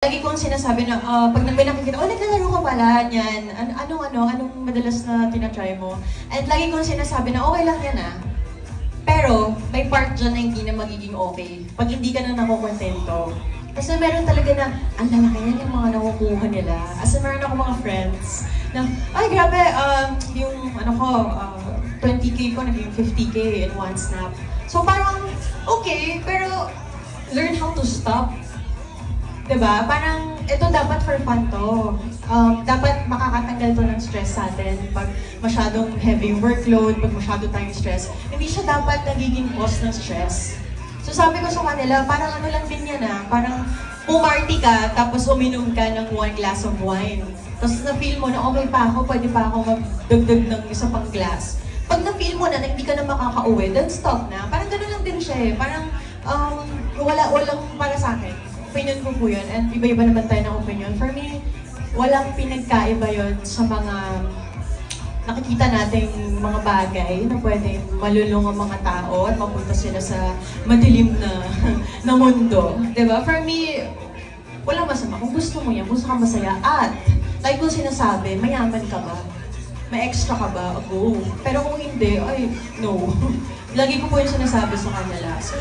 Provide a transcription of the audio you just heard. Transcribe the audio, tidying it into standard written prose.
Lagi ko ang sinasabi na pag may nakikita, naglalaro ka pala, yan. Anong madalas na tinatry mo? And lagi ko ang sinasabi na okay lang yan Pero may part dyan na hindi na magiging okay. Pag hindi ka na nakukontento. Kasi meron talaga na, ang lalaki yan yung mga nakukuha nila. As in, meron ako mga friends na, ay grabe, yung 20K ko naging 50K in one snap. So parang, okay, pero learn how to stop. Diba? Parang, ito dapat for fun to. Dapat makakatanggal to ng stress sa atin. Pag masyadong heavy workload, pag masyado tayong stress, hindi siya dapat nagiging cause ng stress. So sabi ko sa kanila, parang ano lang din yan parang pumarty ka, tapos uminom ka ng 1 glass of wine. Tapos na-feel mo na, okay pa ako, pwede pa ako magdagdag ng isa pang glass. Pag na-feel mo na hindi ka na makakauwi, then stop na. Parang gano'n lang din siya Parang walang para sa akin. Opinion ko po yun, and iba-iba naman tayo ng opinion. For me, walang pinagkaiba yun sa mga nakikita nating mga bagay na pwedeng malulung ang mga tao at mapunta sila sa madilim na mundo. Diba? For me, walang masama. Kung gusto mo yan, gusto ka masaya, at like ko sinasabi, mayaman ka ba? May extra ka ba? Go. Pero kung hindi, ay, no. Lagi ko po yung sinasabi sa kanila. So,